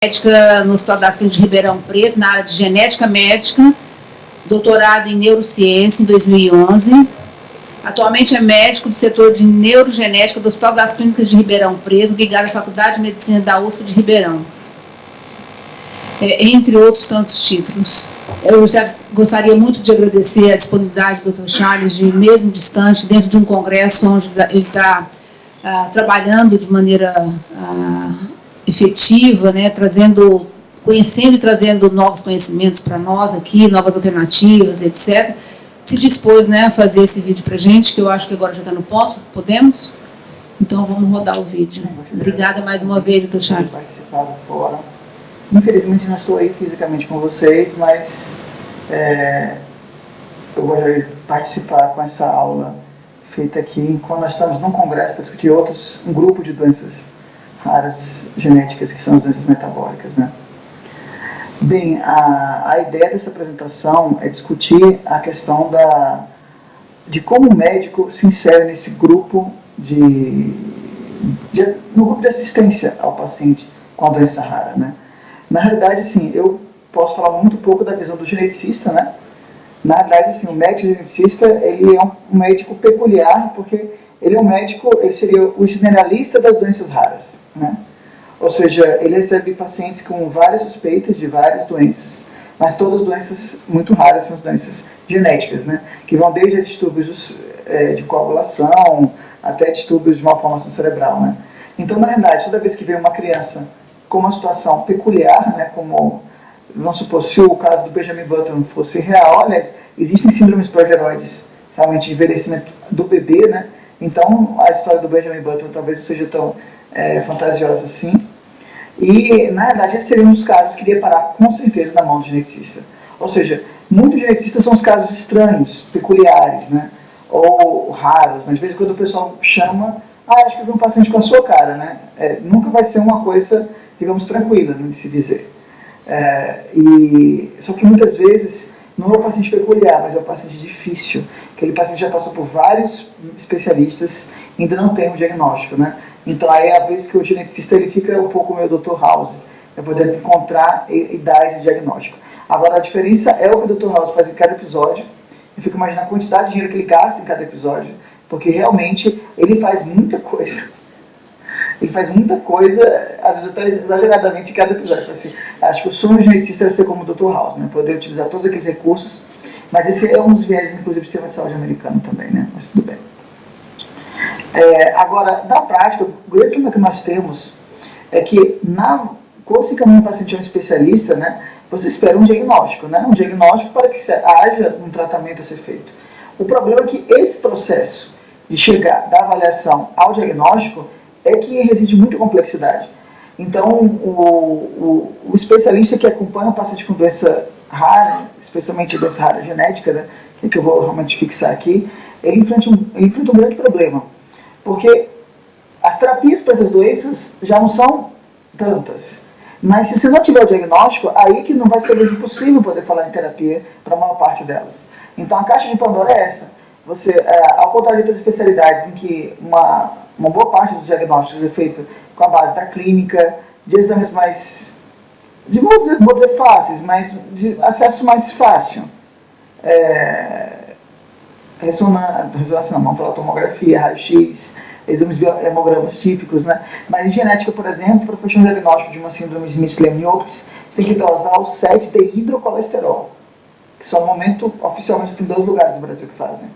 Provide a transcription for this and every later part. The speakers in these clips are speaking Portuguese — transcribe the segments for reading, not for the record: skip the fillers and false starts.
médica no Hospital das Clínicas de Ribeirão Preto, na área de genética médica, doutorado em neurociência em 2011. Atualmente é médico do setor de neurogenética do Hospital das Clínicas de Ribeirão Preto, ligado à Faculdade de Medicina da USP de Ribeirão, entre outros tantos títulos. Eu já gostaria muito de agradecer a disponibilidade do Dr. Charles, de mesmo distante, dentro de um congresso onde ele está trabalhando de maneira efetiva, né, conhecendo e trazendo novos conhecimentos para nós aqui, novas alternativas, etc. Se dispôs, né, a fazer esse vídeo para a gente, que eu acho que agora já está no ponto. Podemos? Então vamos rodar o vídeo. Obrigada mais uma vez, Dr. Charles. Participar do fórum. Infelizmente não estou aí fisicamente com vocês, mas eu gostaria de participar com essa aula feita aqui, quando nós estamos num congresso para discutir um grupo de doenças raras genéticas, que são as doenças metabólicas, né? Bem, a ideia dessa apresentação é discutir a questão de como o médico se insere nesse grupo no grupo de assistência ao paciente com a doença rara, né? Na realidade, assim, eu posso falar muito pouco da visão do geneticista, né? Na realidade, assim, o médico geneticista, ele é um médico peculiar, porque ele é um médico, ele seria o generalista das doenças raras, né? Ou seja, ele recebe pacientes com várias suspeitas de várias doenças, mas todas doenças muito raras são as doenças genéticas, né? Que vão desde distúrbios de coagulação até distúrbios de malformação cerebral, né? Então, na realidade, toda vez que vem uma criança com uma situação peculiar, né, como, vamos supor, se o caso do Benjamin Button fosse real, aliás, existem síndromes progeroides, realmente, de envelhecimento do bebê, né? Então, a história do Benjamin Button talvez não seja tão fantasiosa assim. E, na verdade, esse seria um dos casos que iria parar, com certeza, na mão do geneticista. Ou seja, muitos geneticistas são os casos estranhos, peculiares, né? Ou raros, né? De vez em quando o pessoal chama, acho que eu vi um paciente com a sua cara, né? Nunca vai ser uma coisa, digamos, tranquila, de se dizer. Só que muitas vezes não é o paciente peculiar, mas é o paciente difícil. Aquele paciente já passou por vários especialistas e ainda não tem um diagnóstico, né? Então aí é a vez que o geneticista ele fica um pouco meio Dr. House, para poder encontrar e dar esse diagnóstico. Agora a diferença é o que o Dr. House faz em cada episódio. Eu fico imaginando a quantidade de dinheiro que ele gasta em cada episódio, porque realmente ele faz muita coisa. Ele faz muita coisa, às vezes até exageradamente em cada episódio. Assim, acho que o sonho do geneticista é ser como o Dr. House, né? Poder utilizar todos aqueles recursos, mas esse é um dos viés, inclusive, do sistema de saúde americano também, né? Mas tudo bem. Agora, na prática, o grande problema que nós temos é que, quando se encaminha um paciente a um especialista, né, você espera um diagnóstico, né? Um diagnóstico para que haja um tratamento a ser feito. O problema é que esse processo de chegar da avaliação ao diagnóstico é que reside muita complexidade. Então, o especialista que acompanha o paciente com doença rara, especialmente doença rara genética, né, que eu vou realmente fixar aqui, ele enfrenta um grande problema. Porque as terapias para essas doenças já não são tantas. Mas se você não tiver o diagnóstico, aí que não vai ser mesmo possível poder falar em terapia para a maior parte delas. Então a caixa de Pandora é essa. Você, ao contrário de outras especialidades em que uma boa parte dos diagnósticos é feita com a base da clínica, de exames mais, vou dizer fáceis, mas de acesso mais fácil. Ressonância não, vamos falar tomografia, raio-x, exames hemogramas típicos, né? Mas em genética, por exemplo, para fazer um diagnóstico de uma síndrome de Smith-Lemmy-Opitz, você tem que dosar o 7-dehidrocolesterol, que só no momento, oficialmente, tem 2 lugares no Brasil que fazem.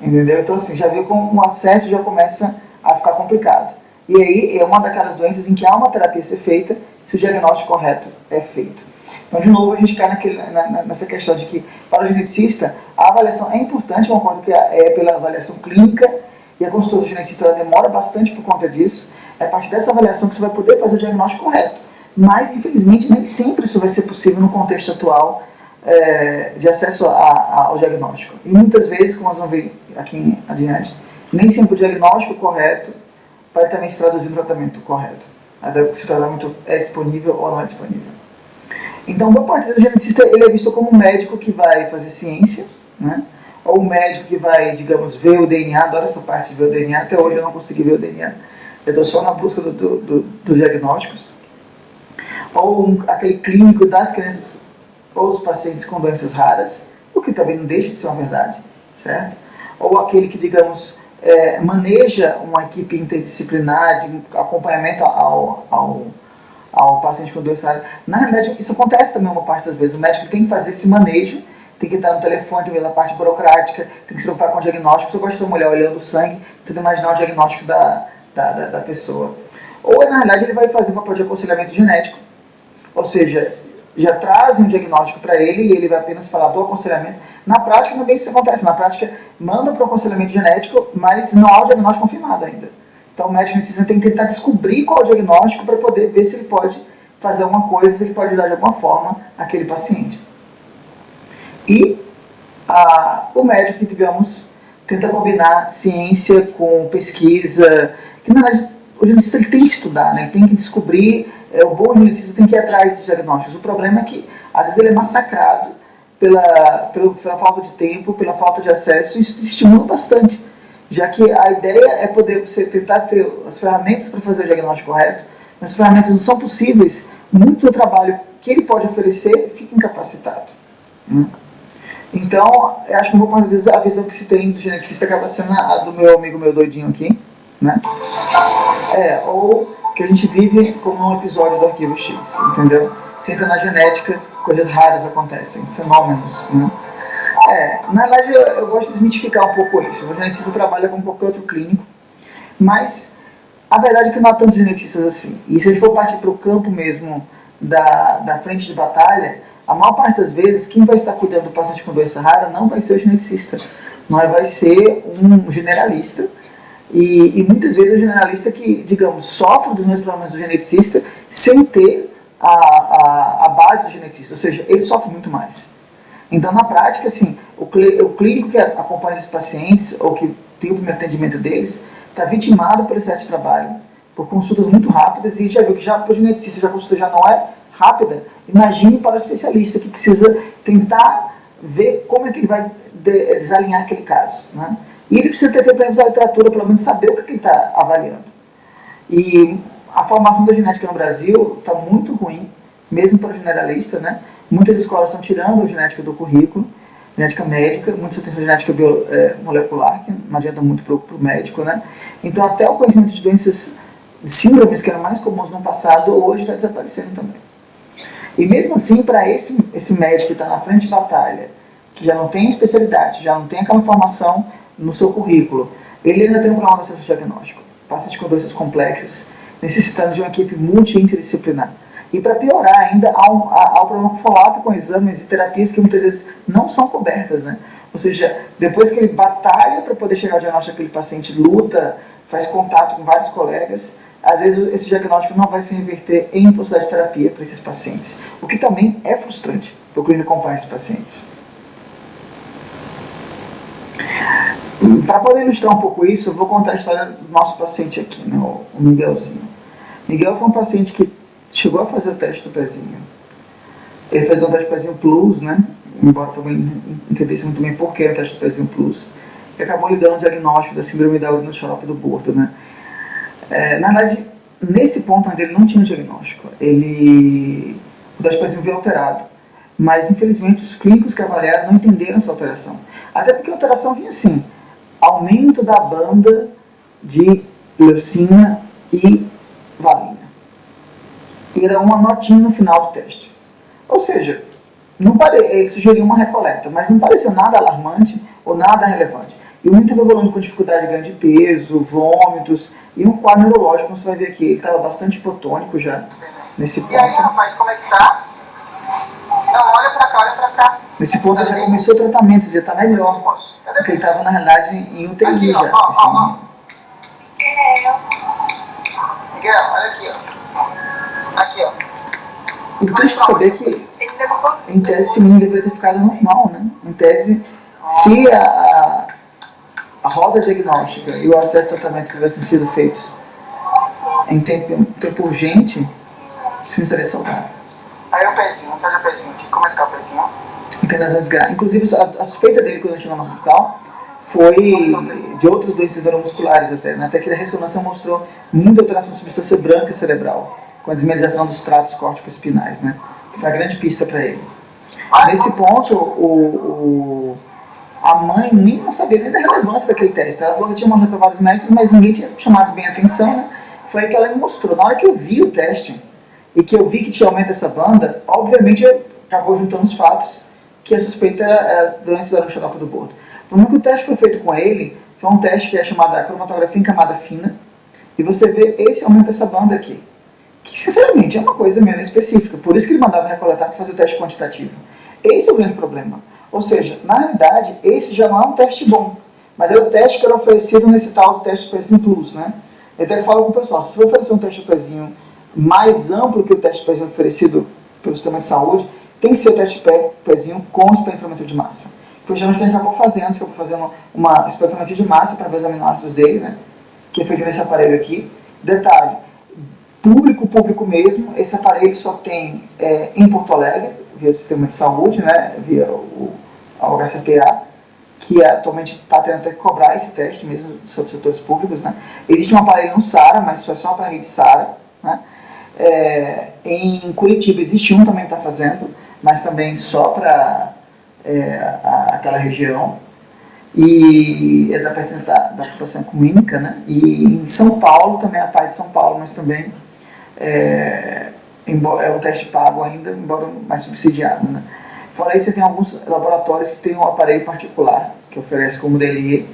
Entendeu? Então, assim, já viu como o acesso já começa a ficar complicado. E aí é uma daquelas doenças em que há uma terapia a ser feita se o diagnóstico correto é feito. Então, de novo, a gente cai nessa questão de que, para o geneticista, a avaliação é importante, eu concordo que é pela avaliação clínica, e a consulta do geneticista ela demora bastante por conta disso. É a partir dessa avaliação que você vai poder fazer o diagnóstico correto. Mas, infelizmente, nem sempre isso vai ser possível no contexto atual de acesso ao diagnóstico. E muitas vezes, como nós vamos ver aqui adiante, nem sempre o diagnóstico correto vai também se traduzir no tratamento correto. Até se o tratamento é disponível ou não é disponível. Então, boa parte do geneticista ele é visto como um médico que vai fazer ciência, né? Ou um médico que vai, digamos, ver o DNA. Adoro essa parte de ver o DNA. Até hoje eu não consegui ver o DNA. Eu estou só na busca dos diagnósticos. ou aquele clínico das crianças ou dos pacientes com doenças raras, o que também não deixa de ser uma verdade, certo? Ou aquele que, digamos, maneja uma equipe interdisciplinar de acompanhamento ao paciente com doença rara. Na realidade, isso acontece também uma parte das vezes. O médico tem que fazer esse manejo, tem que estar no telefone, tem que ver a parte burocrática, tem que se preocupar com o diagnóstico. Você gosta de ser uma mulher olhando o sangue, tentando imaginar o diagnóstico da pessoa. Ou, na realidade, ele vai fazer um papel de aconselhamento genético, ou seja, já trazem um diagnóstico para ele e ele vai apenas falar do aconselhamento. Na prática também isso acontece. Na prática, manda para o aconselhamento genético, mas não há o diagnóstico confirmado ainda. Então o médico geneticista tem que tentar descobrir qual é o diagnóstico para poder ver se ele pode fazer alguma coisa, se ele pode ajudar de alguma forma aquele paciente. E o médico, digamos, tenta combinar ciência com pesquisa, que na verdade o geneticista ele tem que estudar, né? Ele tem que descobrir, o bom geneticista tem que ir atrás de diagnósticos. O problema é que às vezes ele é massacrado pela falta de tempo, pela falta de acesso, e isso estimula bastante, já que a ideia é poder você tentar ter as ferramentas para fazer o diagnóstico correto, mas as ferramentas não são possíveis, muito do trabalho que ele pode oferecer fica incapacitado. Então, eu acho que às vezes a visão que se tem do geneticista acaba sendo a do meu amigo meu doidinho aqui, né? Ou que a gente vive como num episódio do Arquivo X, entendeu? Você entra na genética, coisas raras acontecem, fenômenos, né? Na verdade eu gosto de desmitificar um pouco isso. O geneticista trabalha com qualquer outro clínico, mas a verdade é que não há tantos geneticistas assim. E se ele for partir para o campo mesmo da frente de batalha, a maior parte das vezes quem vai estar cuidando do paciente com doença rara não vai ser o geneticista, mas vai ser um generalista. E muitas vezes é o generalista que, digamos, sofre dos mesmos problemas do geneticista sem ter a base do geneticista, ou seja, ele sofre muito mais. Então, na prática, assim, o clínico que acompanha esses pacientes, ou que tem o primeiro atendimento deles, está vitimado pelo excesso de trabalho, por consultas muito rápidas, e já viu que já para o geneticista a consulta já não é rápida, imagine para o especialista que precisa tentar ver como é que ele vai desalinhar aquele caso, né? E ele precisa ter tempo para revisar a literatura, pelo menos saber o que ele está avaliando. E a formação da genética no Brasil está muito ruim, mesmo para o generalista, né? Muitas escolas estão tirando a genética do currículo, genética médica, muitas têm genética molecular, que não adianta muito para o médico, né? Então até o conhecimento de doenças, de síndromes que eram mais comuns no passado, hoje está desaparecendo também. E mesmo assim, para esse médico que está na frente de batalha, que já não tem especialidade, já não tem aquela formação no seu currículo, ele ainda tem um problema de acesso diagnóstico, paciente com doenças complexas, necessitando de uma equipe multi-interdisciplinar. E para piorar ainda, há o problema com follow-up, com exames e terapias que muitas vezes não são cobertas, né? Ou seja, depois que ele batalha para poder chegar ao diagnóstico daquele paciente, luta, faz contato com vários colegas, às vezes esse diagnóstico não vai se reverter em possibilidade de terapia para esses pacientes, o que também é frustrante para o clínico acompanhar esses pacientes. Para poder ilustrar um pouco isso, eu vou contar a história do nosso paciente aqui, né, o Miguelzinho. Miguel foi um paciente que chegou a fazer o teste do pezinho. Ele fez um teste do pezinho plus, né, embora a família não entendesse muito bem por que era o teste do pezinho plus, e acabou lhe dando o diagnóstico da síndrome da urina do xarope do Borto, né. Na verdade, nesse ponto onde ele não tinha diagnóstico, o teste do pezinho veio alterado, mas infelizmente os clínicos que avaliaram não entenderam essa alteração. Até porque a alteração vinha assim: aumento da banda de leucina e valina. E era uma notinha no final do teste. Ou seja, ele sugeriu uma recoleta, mas não pareceu nada alarmante ou nada relevante. E o menino estava evoluindo com dificuldade de ganho de peso, vômitos e um quadro neurológico, como você vai ver aqui. Ele estava bastante hipotônico já nesse ponto. E aí, rapaz, como é que tá? Não, olha pra cá, olha pra cá. Nesse ponto já começou o tratamento, ele já está melhor. Porque ele estava, na realidade, em UTI aqui, já. Ó. Miguel, olha aqui, ó. Aqui, ó. O triste é saber que, em tese, esse menino deveria ter ficado normal, né? Em tese, se a roda diagnóstica e o acesso ao tratamento tivessem sido feitos em tempo urgente, isso não estaria saudável. Aí o pezinho, faz o pezinho aqui. Como é que tá o pezinho? Internações graves. Inclusive, a suspeita dele quando ele chegou no hospital foi de outras doenças neuromusculares até, né? Até que a ressonância mostrou muita alteração de substância branca cerebral, com a desmedalização dos tratos córtico-espinais, né? Que foi a grande pista para ele. Nesse ponto, a mãe nem não sabia nem da relevância daquele teste. Ela falou que tinha morrido para vários médicos, mas ninguém tinha chamado bem a atenção, né? Foi aí que ela me mostrou. Na hora que eu vi o teste e que eu vi que tinha aumento dessa banda, obviamente acabou juntando os fatos que a suspeita era doença da leucoxenópia do bordo. O problema é que o teste que foi feito com ele foi um teste que é chamado cromatografia em camada fina, e você vê esse aumento dessa banda aqui, que sinceramente é uma coisa meio específica, por isso que ele mandava recoletar para fazer o teste quantitativo. Esse é o grande problema. Ou seja, na realidade, esse já não é um teste bom, mas era o teste que era oferecido nesse tal do teste pezinho plus, né? Eu até falo com o pessoal, se você oferecer um teste pezinho mais amplo que o teste pezinho oferecido pelo sistema de saúde, tem que ser o teste pezinho com espectrometria de massa. Foi justamente o que a gente acabou fazendo uma espectrometria de massa para ver os aminoácidos dele, né? Que é feito nesse aparelho aqui. Detalhe, público mesmo, esse aparelho só tem em Porto Alegre, via sistema de saúde, né? Via a HCPA, que atualmente está tendo até que cobrar esse teste mesmo sobre setores públicos, né? Existe um aparelho no SARA, mas isso é só para a rede SARA, né? Em Curitiba existe um também que está fazendo, mas também só para aquela região, e é da Fundação Clínica, né? E em São Paulo também, a parte de São Paulo, mas também é um teste pago ainda, embora mais subsidiado, né? Fora isso, você tem alguns laboratórios que têm um aparelho particular que oferece como DLE,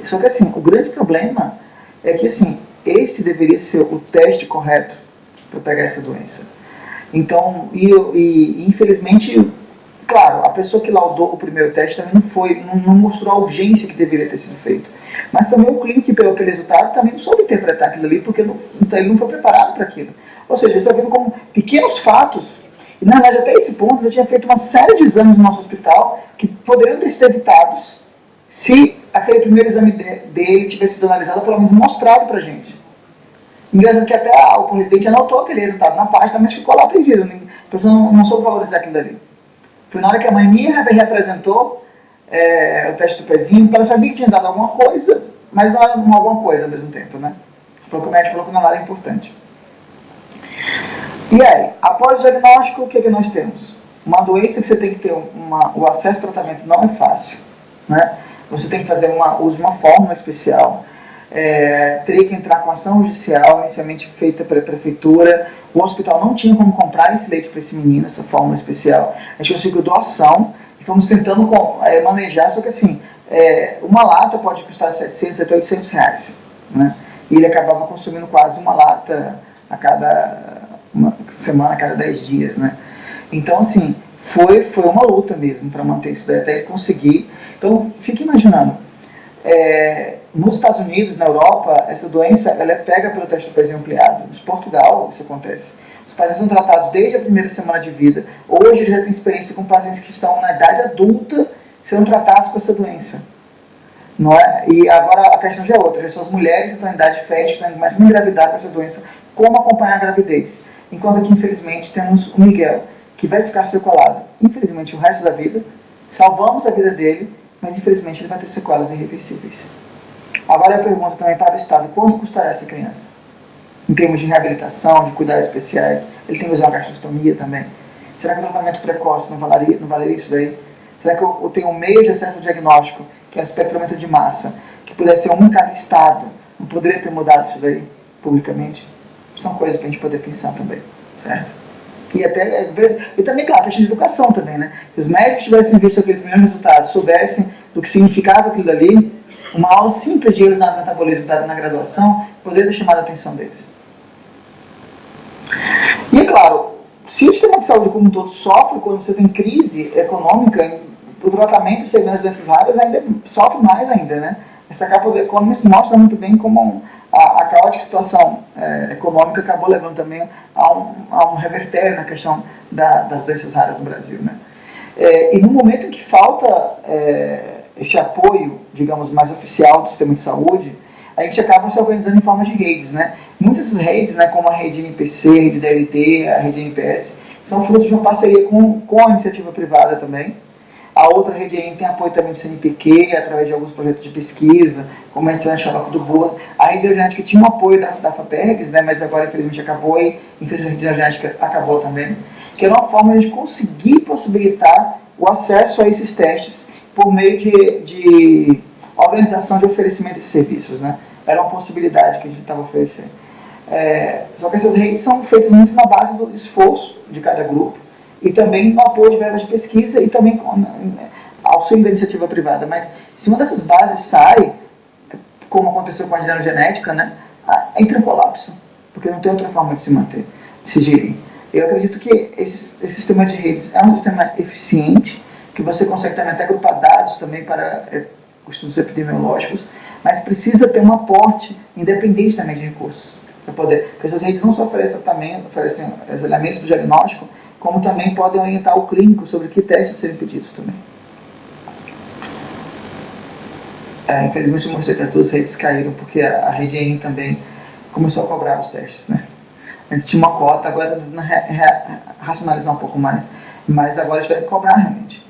só que assim, o grande problema é que assim, esse deveria ser o teste correto para pegar essa doença. Então, infelizmente, claro, a pessoa que laudou o primeiro teste também não mostrou a urgência que deveria ter sido feito. Mas também o clínico, pelo aquele resultado, também não soube interpretar aquilo ali, porque ele não foi preparado para aquilo. Ou seja, você está vendo como pequenos fatos, e na verdade até esse ponto, eu tinha feito uma série de exames no nosso hospital que poderiam ter sido evitados se aquele primeiro exame dele tivesse sido analisado, pelo menos mostrado para a gente. Engraçado que até o residente anotou aquele resultado na página, mas ficou lá perdido. A pessoa não soube valorizar aquilo ali. Foi na hora que a mãe me reapresentou o teste do pezinho, porque ela sabia que tinha dado alguma coisa, mas não era alguma coisa ao mesmo tempo, né? O médico falou que não era nada importante. E aí, após o diagnóstico, o que nós temos? Uma doença que você tem que ter o acesso ao tratamento não é fácil, né? Você tem que fazer uso de uma fórmula especial. Teria que entrar com ação judicial, inicialmente feita pela prefeitura. O hospital não tinha como comprar esse leite para esse menino, essa fórmula especial. A gente conseguiu doação e fomos tentando manejar, só que assim, uma lata pode custar de 700 até 800 reais, né? E ele acabava consumindo quase uma lata a cada uma semana, a cada 10 dias, né? Então assim, foi uma luta mesmo para manter isso daí, até ele conseguir. Então fique imaginando, nos Estados Unidos, na Europa, essa doença ela é pega pelo teste do pezinho ampliado. Em Portugal isso acontece. Os pacientes são tratados desde a primeira semana de vida. Hoje já tem experiência com pacientes que estão na idade adulta sendo tratados com essa doença. Não é? E agora a questão já é outra. Já são as mulheres que estão em idade fértil, que estão começando a engravidar com essa doença. Como acompanhar a gravidez? Enquanto aqui, infelizmente, temos o Miguel, que vai ficar sequelado, infelizmente, o resto da vida. Salvamos a vida dele, mas infelizmente ele vai ter sequelas irreversíveis. Agora eu pergunto também para o Estado, quanto custará essa criança? Em termos de reabilitação, de cuidados especiais, ele tem que usar uma gastrostomia também. Será que o tratamento precoce não valeria isso daí? Será que eu tenho um meio de acesso ao diagnóstico, que é o espectrômetro de massa, que pudesse ser um em cada estado, não poderia ter mudado isso daí publicamente? São coisas para a gente poder pensar também, certo? E também, claro, a questão de educação também, né? Se os médicos tivessem visto aquele primeiro resultado, soubessem do que significava aquilo ali, uma aula simples de erros no metabolismo dada na graduação poderia ter chamado a atenção deles. E é claro, se o sistema de saúde como um todo sofre quando você tem crise econômica, o tratamento de doenças raras ainda sofre mais ainda, né? Essa capa do Economist mostra muito bem como a caótica situação econômica acabou levando também a um revertério na questão das doenças raras no Brasil, né? E no momento em que falta esse apoio, digamos, mais oficial do sistema de saúde, a gente acaba se organizando em forma de redes, né? Muitas dessas redes, né, como a rede NPC, a rede DLD, a rede NPS, são frutos de uma parceria com a iniciativa privada também. A outra rede aí tem apoio também do CNPq, através de alguns projetos de pesquisa, como a gente chama do Boa. A rede genética tinha um apoio da FAPERGS, né, mas agora infelizmente acabou e infelizmente a rede genética acabou também, que era uma forma de a gente conseguir possibilitar o acesso a esses testes por meio de organização de oferecimento de serviços, né? Era uma possibilidade que a gente estava oferecendo. Só que essas redes são feitas muito na base do esforço de cada grupo e também no apoio de verbas de pesquisa e também com auxílio da iniciativa privada. Mas se uma dessas bases sai, como aconteceu com a genética, né, entra em colapso, porque não tem outra forma de se manter, de se gerir. Eu acredito que esse sistema de redes é um sistema eficiente, que você consegue também até agrupar dados também para estudos epidemiológicos, mas precisa ter um aporte independente também de recursos, para poder, porque essas redes não só oferecem tratamento, oferecem os elementos do diagnóstico, como também podem orientar o clínico sobre que testes serem pedidos também. Infelizmente eu mostrei que as duas redes caíram, porque a rede EN também começou a cobrar os testes, né? Antes tinha uma cota, agora está tentando racionalizar um pouco mais, mas agora tiveram que cobrar realmente.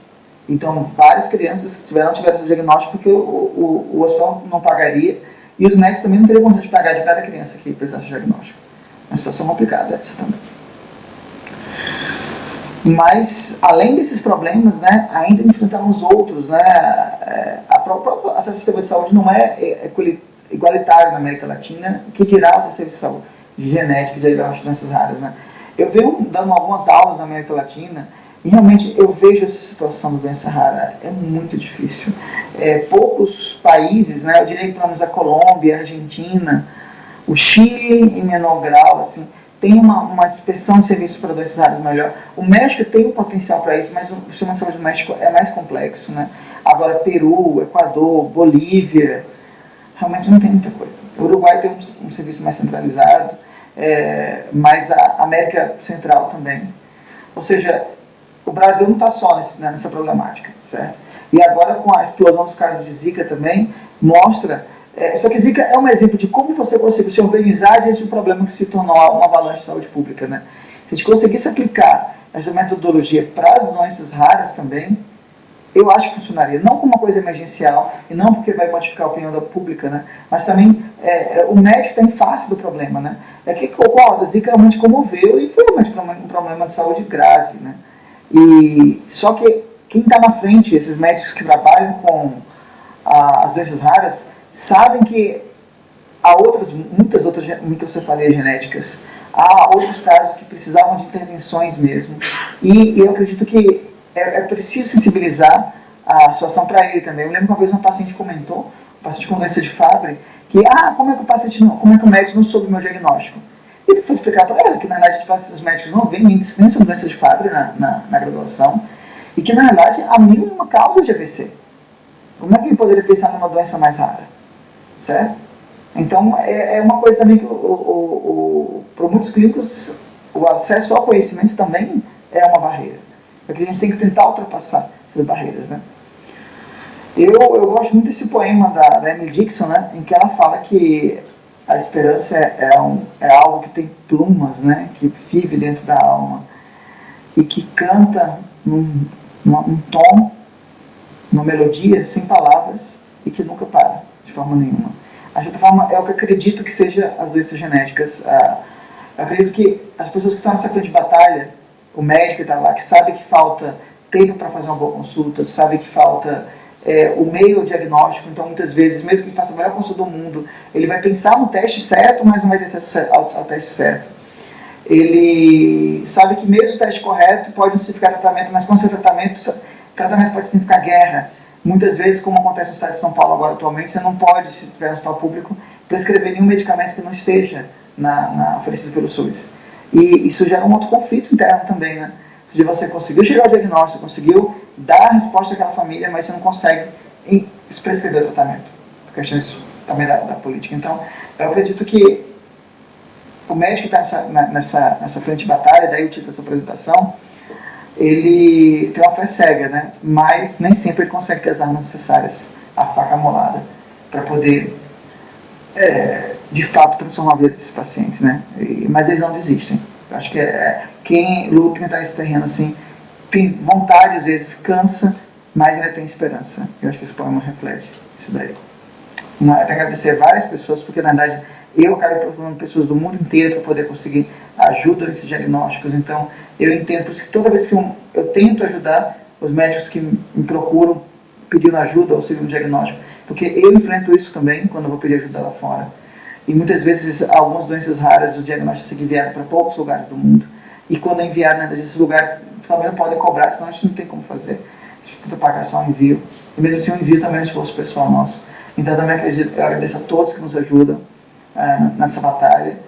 Então várias crianças tiveram seu diagnóstico porque o hospital não pagaria e os médicos também não teriam condição de pagar de cada criança que precisasse de diagnóstico. Uma situação complicada essa também. Mas, além desses problemas, né, ainda enfrentamos outros, né, o próprio acesso ao sistema de saúde não é igualitário na América Latina, que dirá o sistema de saúde, de genética e de doenças raras, né. Eu venho dando algumas aulas na América Latina e realmente eu vejo essa situação da doença rara, é muito difícil. Poucos países, né, eu diria que pelo menos a Colômbia, a Argentina, o Chile em menor grau, assim, tem uma dispersão de serviços para doenças raras melhor. O México tem o potencial para isso, mas o sistema de saúde do México é mais complexo, né? Agora, Peru, Equador, Bolívia, realmente não tem muita coisa. O Uruguai tem um serviço mais centralizado, mas a América Central também. Ou seja, o Brasil não está só nessa problemática, certo? E agora, com a explosão dos casos de Zika também, mostra... só que Zika é um exemplo de como você consegue se organizar diante de um problema que se tornou uma avalanche de saúde pública, né? Se a gente conseguisse aplicar essa metodologia para as doenças raras também, eu acho que funcionaria. Não como uma coisa emergencial, e não porque vai modificar a opinião da pública, né? Mas também o médico está em face do problema, né? A Zika realmente comoveu e foi realmente um problema de saúde grave, né? Só que quem está na frente, esses médicos que trabalham com as doenças raras, sabem que há muitas outras microcefalias genéticas, há outros casos que precisavam de intervenções mesmo, e eu acredito que é preciso sensibilizar a situação para ele também. Eu lembro que uma vez uma paciente comentou, um paciente com doença de Fabry, que como é que o médico não soube o meu diagnóstico? E eu fui explicar para ela que na verdade os médicos não veem nem sobre doença de Fabry na graduação, e que na verdade há mil e uma causas de AVC. Como é que ele poderia pensar numa doença mais rara? Certo? Então, é uma coisa também que para muitos clínicos o acesso ao conhecimento também é uma barreira. Porque a gente tem que tentar ultrapassar essas barreiras, né? Eu gosto muito desse poema da Emily Dickinson, né, em que ela fala que a esperança é algo que tem plumas, né, que vive dentro da alma e que canta num tom, numa melodia, sem palavras e que nunca para, de forma nenhuma. De certa forma, é o que eu acredito que seja as doenças genéticas. Eu acredito que as pessoas que estão nessa frente de batalha, o médico que está lá, que sabe que falta tempo para fazer uma boa consulta, sabe que falta o meio diagnóstico, então muitas vezes, mesmo que ele faça a melhor consulta do mundo, ele vai pensar no teste certo, mas não vai ter acesso ao teste certo. Ele sabe que mesmo o teste correto pode não significar tratamento, mas com seu tratamento pode significar guerra. Muitas vezes, como acontece no estado de São Paulo agora atualmente, você não pode, se tiver no hospital público, prescrever nenhum medicamento que não esteja oferecido pelo SUS. E isso gera um outro conflito interno também, né? Ou seja, você conseguiu chegar ao diagnóstico, conseguiu dar a resposta àquela família, mas você não consegue prescrever o tratamento, por questões também da política. Então, eu acredito que o médico que está nessa frente de batalha, daí o título dessa apresentação, ele tem uma fé cega, né? Mas nem sempre ele consegue ter as armas necessárias, a faca amolada, para poder, de fato, transformar a vida desses pacientes, né? Mas eles não desistem. Eu acho que quem luta, quem está nesse terreno assim, tem vontade, às vezes cansa, mas ainda tem esperança. Eu acho que esse poema reflete isso daí. Até agradecer várias pessoas, porque na verdade eu acabo procurando pessoas do mundo inteiro para poder conseguir ajuda nesses diagnósticos. Então eu entendo, por isso que toda vez que eu tento ajudar os médicos que me procuram pedindo ajuda, auxílio no diagnóstico, porque eu enfrento isso também quando eu vou pedir ajuda lá fora. E muitas vezes algumas doenças raras o diagnóstico é enviado para poucos lugares do mundo. E quando é enviado, né, esses lugares também não podem cobrar, senão a gente não tem como fazer. A gente tenta pagar só o envio. E mesmo assim o envio também é um esforço pessoal nosso. Então eu também eu agradeço a todos que nos ajudam nessa batalha.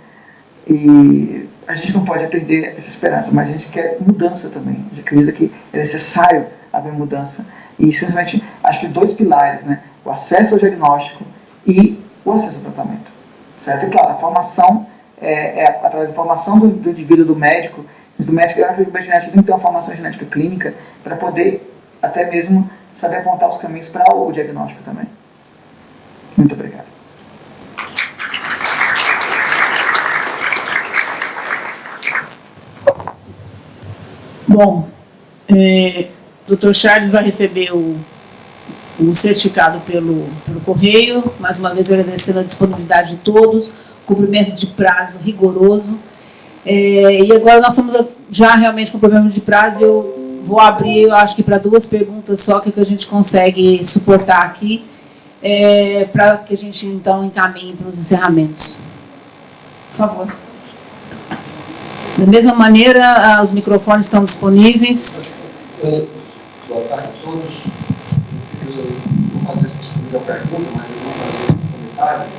E a gente não pode perder essa esperança, mas a gente quer mudança também. A gente acredita que é necessário haver mudança. E simplesmente, acho que 2 pilares, né? O acesso ao diagnóstico e o acesso ao tratamento. Certo? E claro, a formação através da formação do indivíduo, do médico, eu acho que o genético tem que ter uma formação genética clínica para poder até mesmo saber apontar os caminhos para o diagnóstico também. Muito obrigado. Bom, Dr. Charles vai receber o certificado pelo correio. Mais uma vez agradecendo a disponibilidade de todos, cumprimento de prazo rigoroso. E agora nós estamos já realmente com problema de prazo. Eu vou abrir, eu acho que para 2 perguntas só, que a gente consegue suportar aqui, para que a gente então encaminhe para os encerramentos. Por favor. Da mesma maneira, os microfones estão disponíveis. Boa tarde a todos. Eu vou fazer a pergunta, mas eu vou fazer um comentário.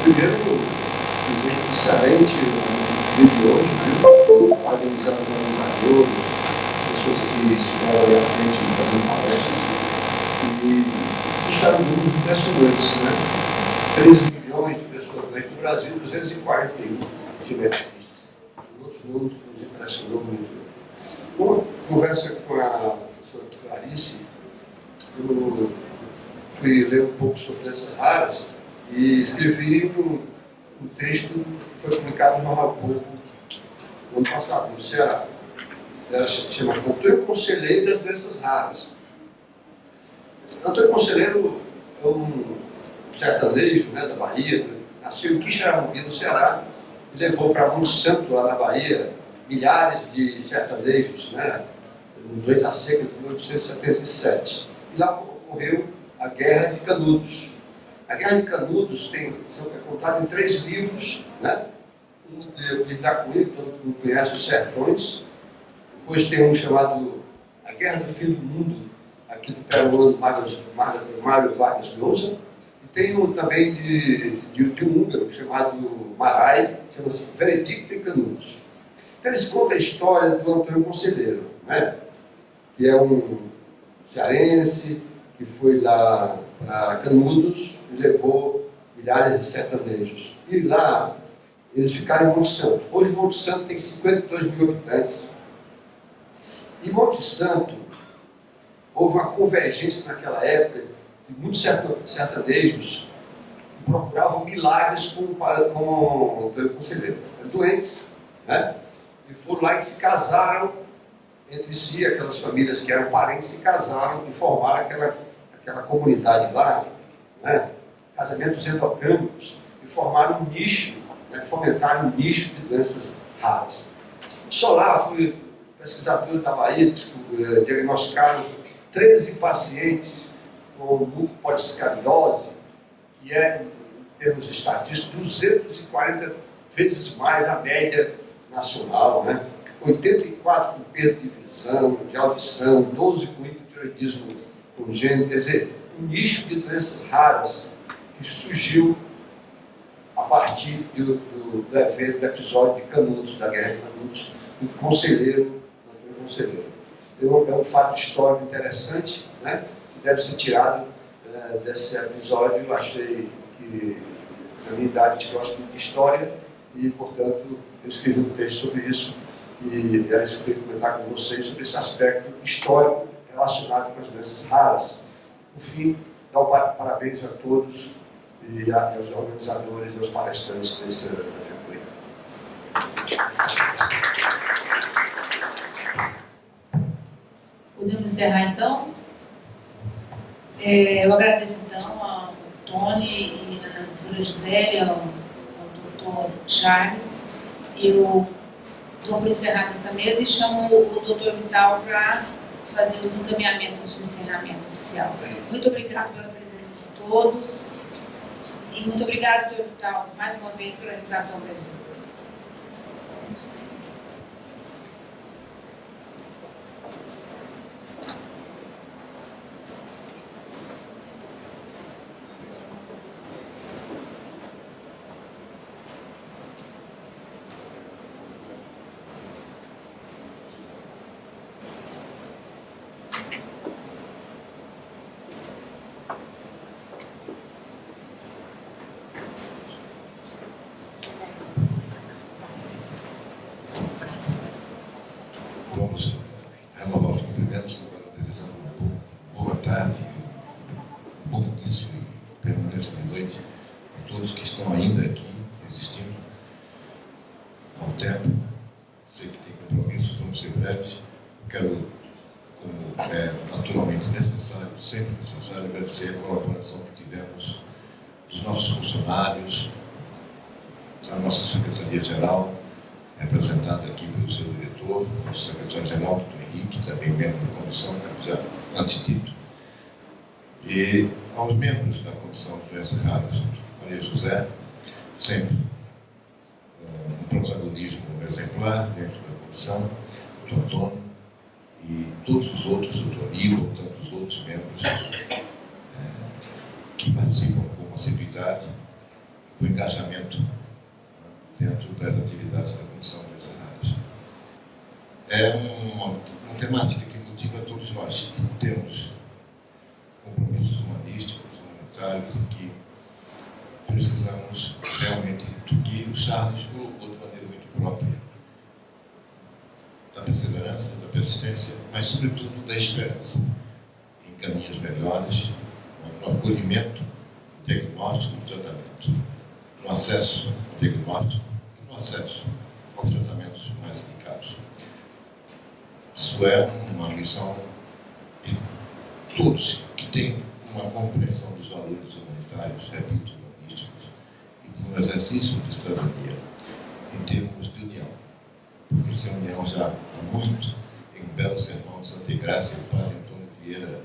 Primeiro, dizer que excelente o vídeo de hoje, né? Parabenizando os organizadores, as pessoas que estiveram ali à frente fazendo palestras. E deixaram números impressionantes, né? 13 milhões de pessoas doentes no Brasil, 241 genetistas. Outros números nos impressionou muito. Uma conversa com a professora Clarice, eu fui ler um pouco sobre doenças raras e escrevi um texto que foi publicado no Jornal Povo no ano passado, no Ceará. Ela chama Antônio Conselheiro das Doenças Raras. Antônio Conselheiro é um sertanejo, né, da Bahia, nasceu em Quixeramobim, no Ceará, e levou para Monte Santo, lá na Bahia, milhares de sertanejos, né, durante a seca de 1877. E lá ocorreu a Guerra de Canudos. A Guerra de Canudos é contada em 3 livros, né? Um de Euclides da Cunha, que todo mundo conhece, Os Sertões. Depois tem um chamado A Guerra do Fim do Mundo, aqui do peruano Mário Vargas Llosa. E tem um também de um húngaro chamado Marai, chama-se Veredicto em Canudos. Então, eles contam a história do Antônio Conselheiro, né? Que é um cearense que foi lá para Canudos e levou milhares de sertanejos. E lá eles ficaram em Monte Santo. Hoje Monte Santo tem 52 mil habitantes. E Monte Santo, houve uma convergência naquela época de muitos sertanejos que procuravam milagres com o Antônio Conselheiro. Doentes, né? E foram lá e se casaram entre si, aquelas famílias que eram parentes se casaram e formaram aquela comunidade lá, né? Casamentos endogâmicos, e formaram um nicho, né? Fomentaram um nicho de doenças raras. Só lá fui pesquisador da Bahia, diagnosticaram 13 pacientes com mucopolissacaridose, que é, em termos estatísticos, 240 vezes mais a média nacional, né? 84 com perda de visão, de audição, 12 com hipotireoidismo congênito, quer dizer, um nicho de doenças raras que surgiu a partir do evento, do episódio de Canudos, da Guerra de Canudos, do Conselheiro. É um fato histórico interessante, né? Que deve ser tirado desse episódio. Eu achei que, na minha idade, gosto muito de história e, portanto, eu escrevi um texto sobre isso e era isso que eu queria comentar com vocês sobre esse aspecto histórico relacionado com as doenças raras. Por fim, dar parabéns a todos e aos organizadores e aos palestrantes desse evento. Podemos encerrar então? Eu agradeço então ao Tony e à doutora Gisele, ao doutor Charles. Eu dou por encerrada essa mesa e chamo o doutor Vital para fazer os encaminhamentos de encerramento oficial. Muito obrigado pela presença de todos e muito obrigado, doutor Vital, mais uma vez pela realização do evento. Vamos renovar os cumprimentos, agora desejando uma boa tarde, um bom início e permanência de noite a todos que estão ainda aqui, resistindo ao tempo. Sei que tem compromissos, vamos ser breves. Quero, como é naturalmente necessário, sempre necessário, agradecer a colaboração que tivemos dos nossos funcionários, da nossa Secretaria-Geral, representada aqui pelo seu diretor, o secretário-geral, doutor Henrique, também membro da comissão, como já antes dito, e aos membros da comissão de doenças raras, Maria José, sempre um protagonismo exemplar dentro da comissão, doutor Antônio, e todos os outros, doutor Aníbal, tantos outros membros que participam com assiduidade, com engajamento dentro das atividades da Comissão de Doenças Raras. É uma temática que motiva todos nós que temos compromissos humanísticos, humanitários, e que precisamos realmente do que o Charles colocou de maneira muito própria, da perseverança, da persistência, mas sobretudo da esperança em caminhos melhores, no acolhimento, no diagnóstico e no tratamento, no acesso ao diagnóstico e no acesso aos tratamentos mais indicados. Isso é uma missão de todos que têm uma compreensão dos valores humanitários, repito, humanísticos, e um exercício de cidadania em termos de união. Porque essa união já há muito, em um belo sermão de Santa Igreja, o padre Antônio Vieira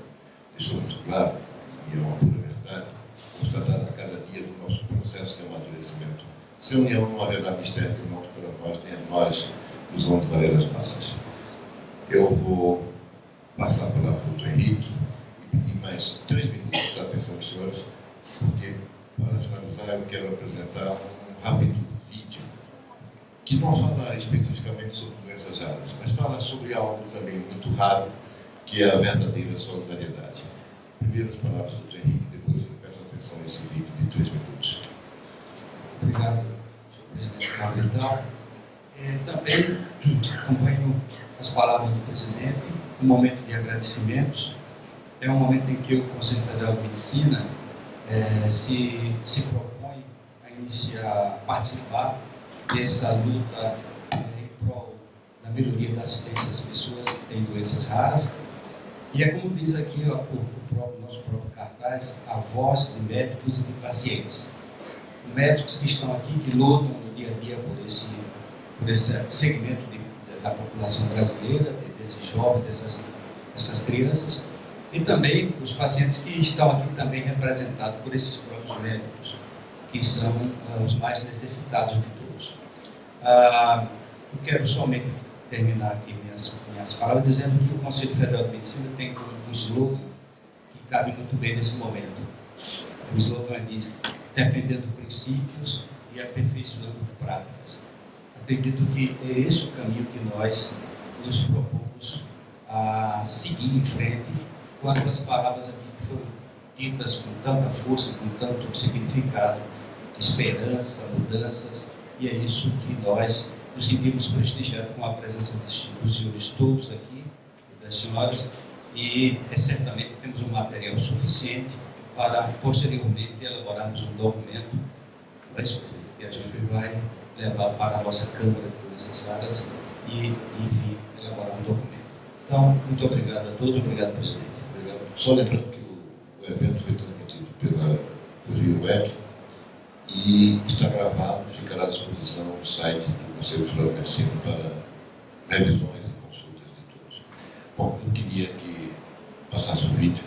deixou muito claro, e é uma pura verdade, constatada a cada dia do nosso processo de amadurecimento. Sem união não haverá mistério de irmãos para nós, nem a nós nos vão valer as massas. Eu vou passar a palavra para o doutor Henrique e pedir mais 3 minutos de atenção dos senhores, porque, para finalizar, eu quero apresentar um rápido vídeo que não fala especificamente sobre doenças raras, mas fala sobre algo também muito raro, que é a verdadeira solidariedade. Primeiro as palavras do doutor Henrique, depois eu peço atenção a esse vídeo de 3 minutos. Obrigado, senhor presidente Gabriel. Também acompanho as palavras do presidente, um momento de agradecimentos. É um momento em que o Conselho Federal de Medicina se propõe a participar dessa luta em prol da melhoria da assistência às pessoas que têm doenças raras. E é como diz aqui nosso próprio cartaz, a voz de médicos e de pacientes. Médicos que estão aqui, que lutam no dia a dia por esse segmento da população brasileira, desses jovens, dessas crianças, e também os pacientes que estão aqui também representados por esses próprios médicos, que são os mais necessitados de todos. Eu quero somente terminar aqui minhas palavras dizendo que o Conselho Federal de Medicina tem um slogan que cabe muito bem nesse momento. O slogan diz: defendendo princípios e aperfeiçoando práticas. Acredito que é esse o caminho que nós nos propomos a seguir em frente quando as palavras aqui foram ditas com tanta força, com tanto significado, esperança, mudanças, e é isso que nós nos sentimos prestigiados com a presença dos senhores todos aqui, das senhoras, e certamente temos um material suficiente para posteriormente elaborarmos um documento que a gente vai levar para a nossa Câmara de Doenças Raras e, enfim, elaborar um documento. Então, muito obrigado a todos, obrigado, presidente. Obrigado. Só lembrando que o está gravado, ficará à disposição no site do Conselho Federal de Medicina para revisões e consultas de todos. Bom, eu queria que passasse o vídeo.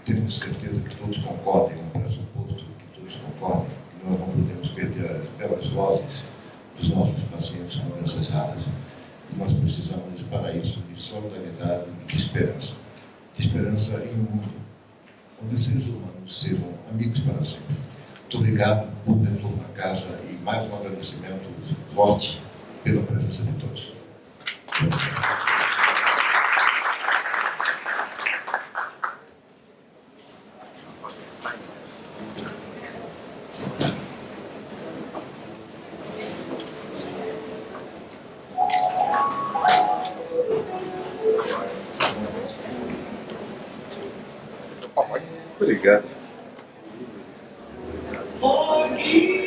Temos certeza que todos concordem, um pressuposto que todos concordem, que nós não podemos perder as belas vozes dos nossos pacientes com doenças raras. E nós precisamos, para isso, de solidariedade e de esperança. De esperança em um mundo onde os seres humanos sejam amigos para sempre. Muito obrigado por retorno à casa e mais um agradecimento forte pela presença de todos. Obrigado. Bom dia.